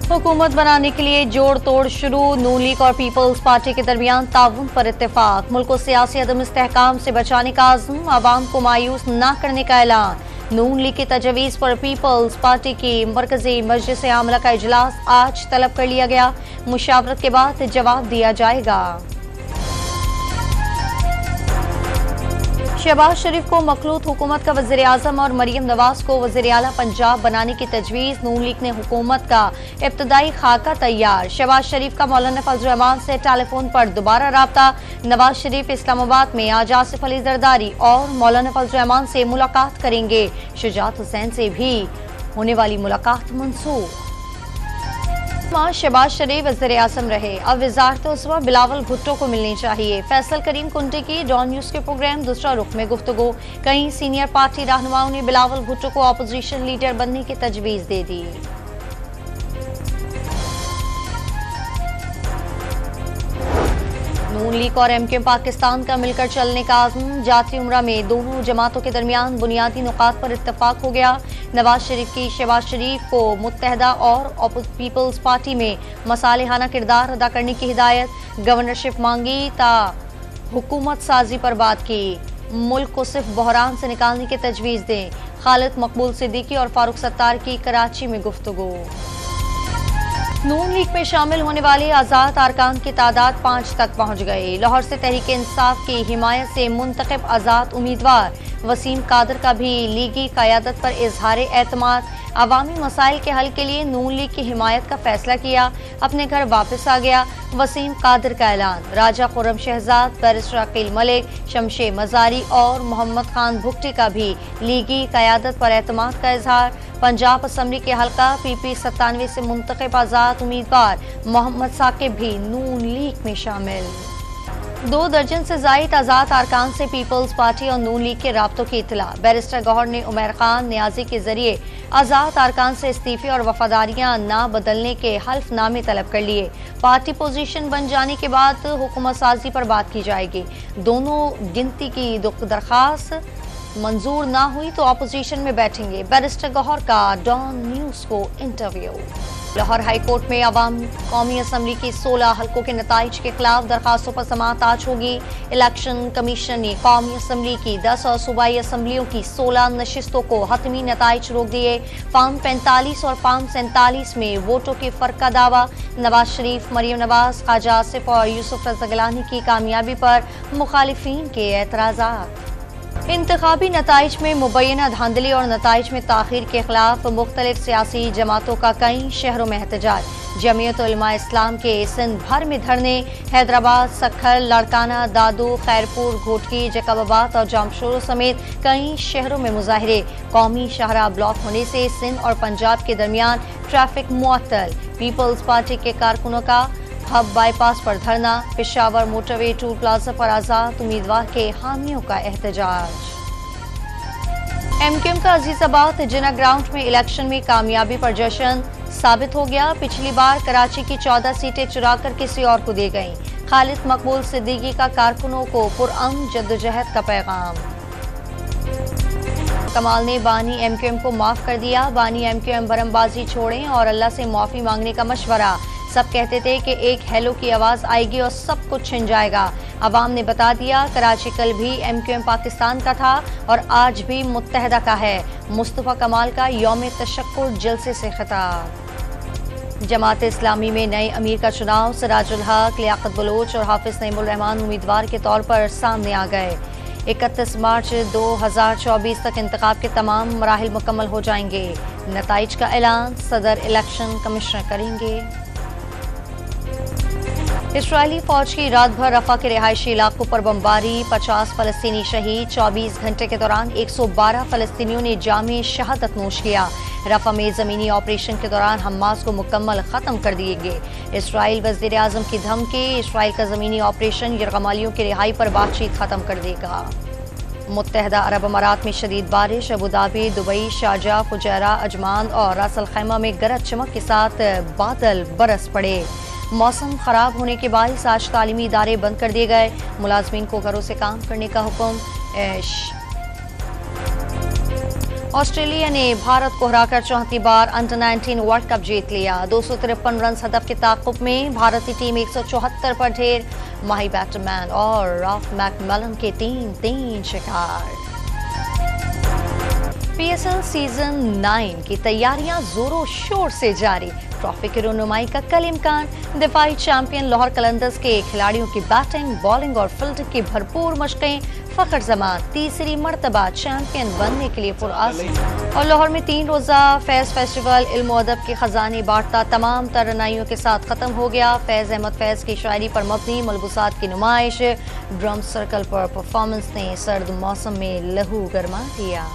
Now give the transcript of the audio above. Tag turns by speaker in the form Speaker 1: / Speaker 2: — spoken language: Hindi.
Speaker 1: हुकूमत बनाने के लिए जोड़ तोड़ शुरू। नून लीग और पीपल्स पार्टी के दरमियान ताउन पर इत्तेफाक। मुल्क को सियासी अदम इस्तेहकाम से बचाने का आज़म, आवाम को मायूस न करने का ऐलान। नून लीग की तजवीज़ पर पीपल्स पार्टी की मरकजी मजलिस आमला का इजलास आज तलब कर लिया गया। मुशावरत के बाद जवाब दिया जाएगा। शहबाज शरीफ को मखलूत हुकूमत का वज़ीर आज़म और मरीम नवाज को वज़ीर आला पंजाब बनाने की तजवीज़। नून लीग ने हुकूमत का इब्तदाई खाका तैयार। शहबाज शरीफ का मौलाना फजल रहमान से टेलीफोन पर दोबारा राब्ता। नवाज शरीफ इस्लामाबाद में आज आसिफ अली जरदारी और मौलाना फजल रहमान से मुलाकात करेंगे। शुजात हुसैन से भी होने वाली मुलाकात मंसूख। शहबाज शरीफ वज़ीर आज़म रहे, अब वज़ारत उस्वा बिलावल भुट्टो को मिलनी चाहिए। फैसल करीम कुंटे की डॉन न्यूज़ के प्रोग्राम दूसरा रुख में गुफ्तगू। कई सीनियर पार्टी रहनुमाओं ने बिलावल भुट्टो को अपोजिशन लीडर बनने की तजवीज़ दे दी। नून लीग और एमक्यूएम पाकिस्तान का मिलकर चलने का आज़म। जाती उम्रा में दोनों जमातों के दरमियान बुनियादी नुकात पर इत्तफाक हो गया। नवाज शरीफ की शहबाज शरीफ को मुत्तहदा और पीपल्स पार्टी में मसालेहाना किरदार अदा करने की हिदायत। गवर्नरशिप मांगी ता हुकूमत साजी पर बात की। मुल्क को सिर्फ बहरान से निकालने की तजवीज़ दें। खालिद मकबूल सिद्दीकी और फारूक सत्तार की कराची में गुफ्तगू। नून लीग में शामिल होने वाले आज़ाद अरकान की तादाद 5 तक पहुंच गई। लाहौर से तहरीक इंसाफ की हिमायत से मुंतखब आज़ाद उम्मीदवार वसीम कादर का भी लीगी क़यादत पर इजहार एतमाद। अवामी मसाइल के हल के लिए नून लीग की हिमायत का फैसला किया। अपने घर वापस आ गया। वसीम कादर का ऐलान। राजा खुर्रम शहजाद, बैरिस्टर अकील मलिक, शमशे मजारी और मोहम्मद खान भुट्टी का भी लीगी क़यादत पर एतमाद का इजहार। पंजाब असम्बली के हल्का PP 97 से मुंतखब आज़ाद उम्मीदवार मोहम्मद साकिब भी नून लीग में शामिल। 2 दर्जन से जायद आज़ाद अरकान से पीपल्स पार्टी और नून लीग के राब्तों की इतला। बैरिस्टर गौहर ने उमर खान न्याजी के जरिए आज़ाद अरकान से इस्तीफे और वफादारियां ना बदलने के हल्फनामे तलब कर लिए। पार्टी पोजीशन बन जाने के बाद हुकूमत साजी पर बात की जाएगी। दोनों गिनती की दरख्वास्त मंजूर ना हुई तो अपोजिशन में बैठेंगे। बैरिस्टर गौहर का डॉन न्यूज़ को इंटरव्यू। लाहौर हाई कोर्ट में अवाम कौमी असम्बली की 16 हल्कों के नताइज के खिलाफ दरखास्तों पर समाअत आज होगी। इलेक्शन कमीशन ने कौमी असम्बली की 10 और सूबाई असम्बलियों की 16 नशिस्तों को हतमी नताइज रोक दिए। फार्म 45 और फार्म 47 में वोटों के फर्क का दावा। नवाज शरीफ, मरीम नवाज, ख्वाजा आसिफ और यूसुफ रज़ा गिलानी की कामयाबी पर मुखालिफिन के एतराज़ात। इंतखाबी नताइज में मुबैना धांधली और नताइज में ताखीर के खिलाफ मुख्तलिफ सियासी जमातों का कई शहरों में एहतजाज। जमीयत उलमा इस्लाम के सिंध भर में धरने। हैदराबाद, सक्खर, लाड़काना, दादू, खैरपुर, घोटकी, जैकबाबाद और जामशोरो समेत कई शहरों में मुजाहिरे। कौमी शाहराह ब्लॉक होने से सिंध और पंजाब के दरमियान ट्रैफिक मुअत्तल। पीपल्स पार्टी के कारकुनों का हब बाईपास पर धरना। पेशावर मोटरवे टूल प्लाजा पर आज़ाद उम्मीदवार के हामियों का एहतजाज। एमक्यूएम का अजीजाबाद जिना ग्राउंड में इलेक्शन में कामयाबी पर जश्न साबित हो गया। पिछली बार कराची की 14 सीटें चुराकर किसी और को दी गईं। खालिद मकबूल सिद्दीकी का कारकुनों को पुरअमन जद्दोजहद का पैगाम। कमाल ने बानी एमक्यूएम को माफ कर दिया। बानी एमक्यूएम बरमबाजी छोड़ें और अल्लाह से माफी मांगने का मशवरा। सब कहते थे कि एक हेलो की आवाज़ आएगी और सब कुछ छिन जाएगा। अवाम ने बता दिया कराची कल भी एमक्यूएम पाकिस्तान का था और आज भी मुत्तहदा का है। मुस्तफ़ा कमाल का यौम तशक्कुर जलसे से खिताब। जमात इस्लामी में नए अमीर का चुनाव। सिराजुल हक, लियाकत बलोच और हाफिज नईमुर रहमान उम्मीदवार के तौर पर सामने आ गए। 31 मार्च 2024 तक इंतखाब के तमाम मराहिल मुकम्मल हो जाएंगे। नताइज का ऐलान सदर इलेक्शन कमिश्नर करेंगे। इस्राएली फौज की रात भर रफा के रिहायशी इलाकों पर बमबारी। 50 फलस्तीनी शहीद। 24 घंटे के दौरान 112 फलस्तीनियों ने जामे शहादत नोश किया। रफा में जमीनी ऑपरेशन के दौरान हमास को मुकम्मल खत्म कर दिएंगे। इसराइल वज़ीर आज़म की धमकी। इसराइल का जमीनी ऑपरेशन यरगमालियों की रिहाई पर बातचीत खत्म कर देगा। मुत्तहदा अरब अमारात में शदीद बारिश। Abu Dhabi, Dubai, Sharjah, Fujairah, Ajman और रास अल खैमा में गरज चमक के साथ बादल बरस पड़े। मौसम खराब होने के बायस आज तालीमी इदारे बंद कर दिए गए। मुलाजमीन को घरों से काम करने का हुक्म। ऑस्ट्रेलिया ने भारत को हराकर चौथी बार अंडर-19 वर्ल्ड कप जीत लिया। 253 रन हदफ के ताक़ुब में भारतीय टीम 174 पर ढेर। माही बैट्समैन और राफ मैकमिलन के 3 शिकार। पीएसएल सीजन 9 की तैयारियां जोरों शोर से जारी। ट्रॉफी की रुनुमाई का कल इम्कान। दिफाई चैंपियन लाहौर कलंदर्स के खिलाड़ियों की बैटिंग, बॉलिंग और फील्डिंग की भरपूर मशकें। फखर जमान तीसरी मर्तबा चैंपियन बनने के लिए पुरअज़्म। और लाहौर में 3 रोज़ा फैज़ फेस्टिवल इल्म व अदब के खजाने बांटता तमाम तरनाइयों के साथ खत्म हो गया। फैज़ अहमद फैज़ की शायरी पर मबनी मलबूसात की नुमाइश। ड्रम सर्कल पर परफॉर्मेंस ने सर्द मौसम में लहू गरमा दिया।